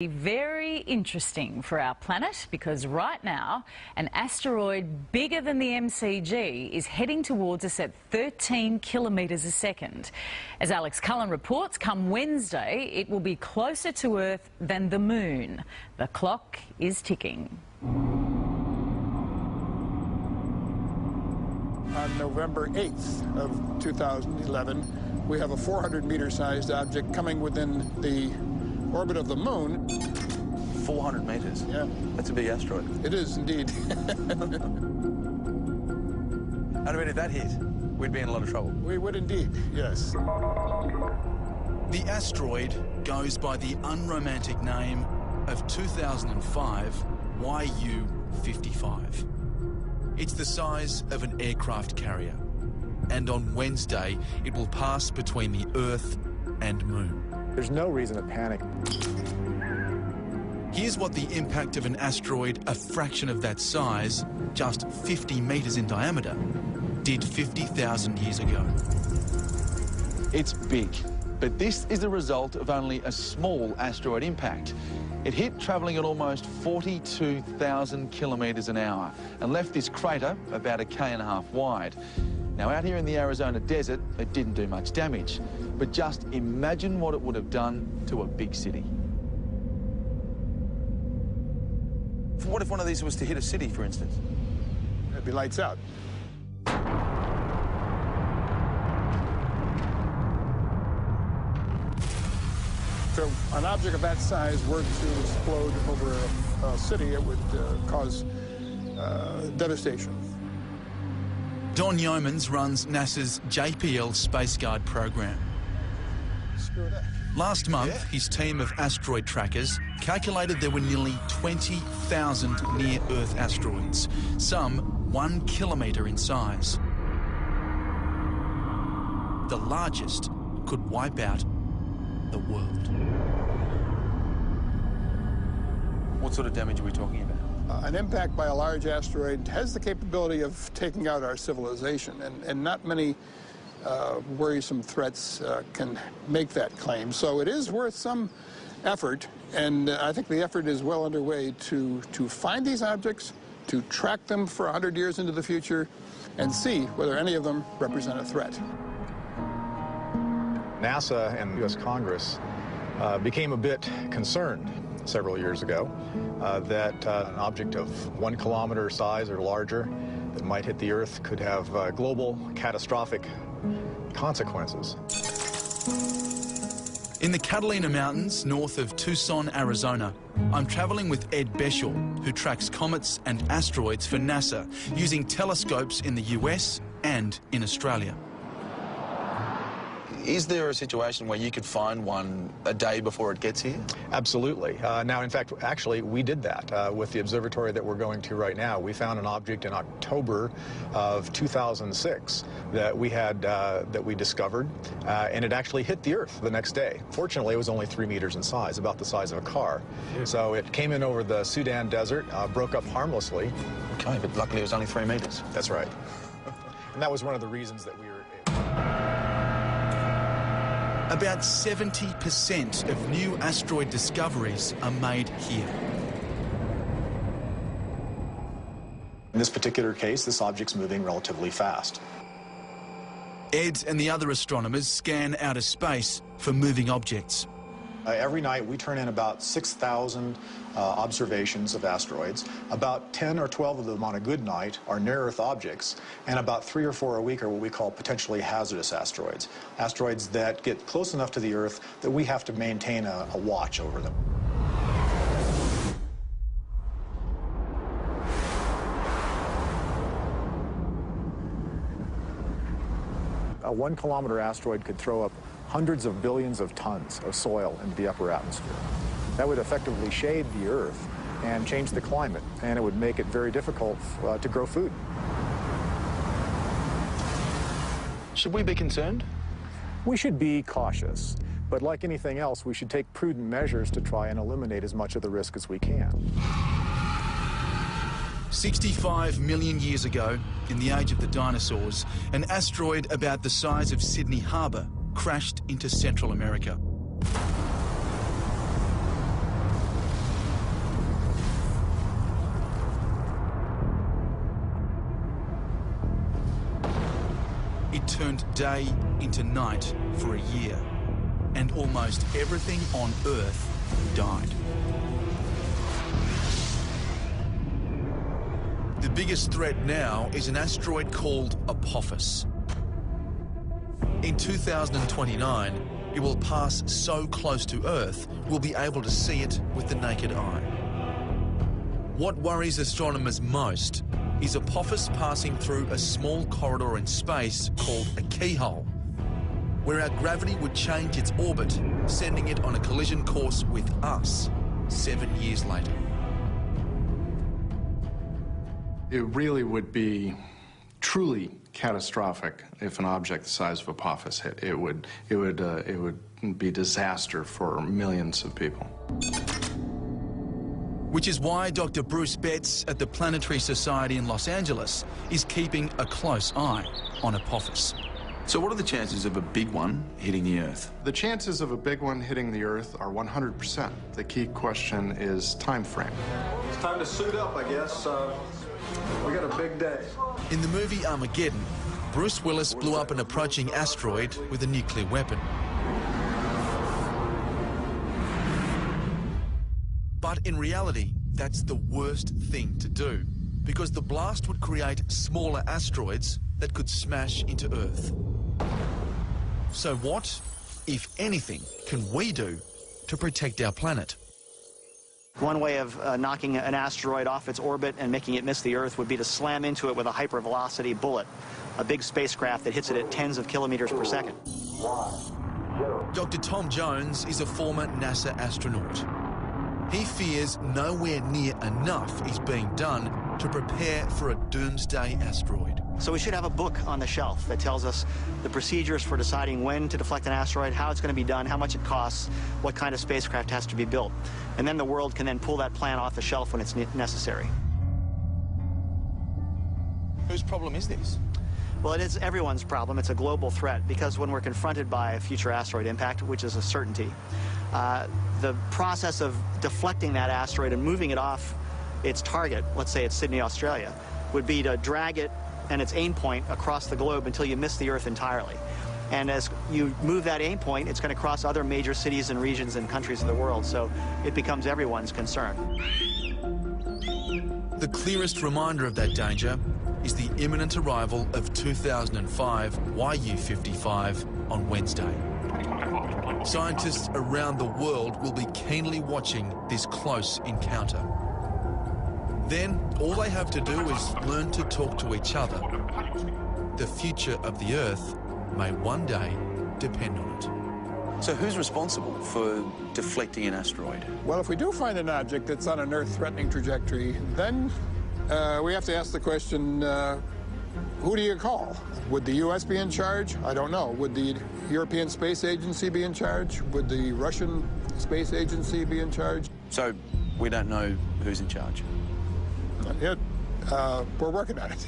Very interesting for our planet because right now an asteroid bigger than the MCG is heading towards us at 13 kilometres a second. As Alex Cullen reports, come Wednesday it will be closer to Earth than the Moon. The clock is ticking. On November 8th of 2011, we have a 400-metre-sized object coming within the orbit of the Moon. 400 metres? Yeah. That's a big asteroid. It is indeed. And I mean, if that hit, we'd be in a lot of trouble. We would indeed, yes. The asteroid goes by the unromantic name of 2005 YU55. It's the size of an aircraft carrier. And on Wednesday, it will pass between the Earth and Moon. There's no reason to panic. Here's what the impact of an asteroid a fraction of that size, just 50 metres in diameter, did 50,000 years ago. It's big, but this is the result of only a small asteroid impact. It hit travelling at almost 42,000 kilometres an hour and left this crater about 1.5 km wide. Now, out here in the Arizona desert, it didn't do much damage, but just imagine what it would have done to a big city. What if one of these was to hit a city, for instance? It'd be lights out. So an object of that size were to explode over a city, it would cause devastation. Don Yeomans runs NASA's JPL Space Guard program. Screw that. Last month, his team of asteroid trackers calculated there were nearly 20,000 near-Earth asteroids, some 1 kilometre in size. The largest could wipe out the world. What sort of damage are we talking about? An impact by a large asteroid has the capability of taking out our civilization, and not many worrisome threats can make that claim. So it is worth some effort, and I think the effort is well underway to find these objects, to track them for 100 years into the future, and see whether any of them represent a threat. NASA and the U.S. Congress became a bit concerned several years ago that an object of 1 kilometer size or larger that might hit the Earth could have global catastrophic consequences. In the Catalina Mountains, north of Tucson, Arizona, I'm travelling with Ed Beschel, who tracks comets and asteroids for NASA using telescopes in the US and in Australia. Is there a situation where you could find one a day before it gets here? Absolutely. Now, in fact, actually, we did that with the observatory that we're going to right now. We found an object in October of 2006 that we discovered, and it actually hit the Earth the next day. Fortunately, it was only 3 meters in size, about the size of a car. So it came in over the Sudan desert, broke up harmlessly. Okay, but luckily it was only 3 meters. That's right. And that was one of the reasons that we were About 70% of new asteroid discoveries are made here. In this particular case, this object's moving relatively fast. Ed and the other astronomers scan outer space for moving objects. Every night we turn in about 6,000 observations of asteroids. About 10 or 12 of them on a good night are near-Earth objects, and about 3 or 4 a week are what we call potentially hazardous asteroids. Asteroids that get close enough to the Earth that we have to maintain a watch over them. A 1 kilometer asteroid could throw up hundreds of billions of tons of soil into the upper atmosphere. That would effectively shade the Earth and change the climate, and it would make it very difficult to grow food. Should we be concerned? We should be cautious, but like anything else, we should take prudent measures to try and eliminate as much of the risk as we can. 65 million years ago, in the age of the dinosaurs, an asteroid about the size of Sydney Harbour crashed into Central America. day into night for a year, and almost everything on Earth died. The biggest threat now is an asteroid called Apophis. In 2029, it will pass so close to Earth, we'll be able to see it with the naked eye. What worries astronomers most is Apophis passing through a small corridor in space called a keyhole, where our gravity would change its orbit, sending it on a collision course with us 7 years later. It really would be truly catastrophic if an object the size of Apophis hit. It would be disaster for millions of people. Which is why Dr. Bruce Betts at the Planetary Society in Los Angeles is keeping a close eye on Apophis. So what are the chances of a big one hitting the Earth? The chances of a big one hitting the Earth are 100%. The key question is time frame. It's time to suit up, I guess. We got a big day. In the movie Armageddon, Bruce Willis blew up an approaching asteroid with a nuclear weapon. But in reality, that's the worst thing to do, because the blast would create smaller asteroids that could smash into Earth. So what, if anything, can we do to protect our planet? One way of knocking an asteroid off its orbit and making it miss the Earth would be to slam into it with a hypervelocity bullet, a big spacecraft that hits it at tens of kilometers per second. Dr. Tom Jones is a former NASA astronaut. He fears nowhere near enough is being done to prepare for a doomsday asteroid. So we should have a book on the shelf that tells us the procedures for deciding when to deflect an asteroid, how it's going to be done, how much it costs, what kind of spacecraft has to be built. And then the world can then pull that plan off the shelf when it's necessary. Whose problem is this? Well, it is everyone's problem. It's a global threat, because when we're confronted by a future asteroid impact, which is a certainty, the process of deflecting that asteroid and moving it off its target, let's say it's Sydney, Australia, would be to drag it and its aim point across the globe until you miss the Earth entirely. And as you move that aim point, it's going to cross other major cities and regions and countries of the world, so it becomes everyone's concern. The clearest reminder of that danger is the imminent arrival of 2005 YU55 on Wednesday. Scientists around the world will be keenly watching this close encounter. Then, all they have to do is learn to talk to each other. The future of the Earth may one day depend on it. So who's responsible for deflecting an asteroid? Well, if we do find an object that's on an Earth-threatening trajectory, then we have to ask the question, who do you call? Would the U.S. be in charge? I don't know. Would the European Space Agency be in charge? Would the Russian Space Agency be in charge? So we don't know who's in charge? Not yet. We're working on it.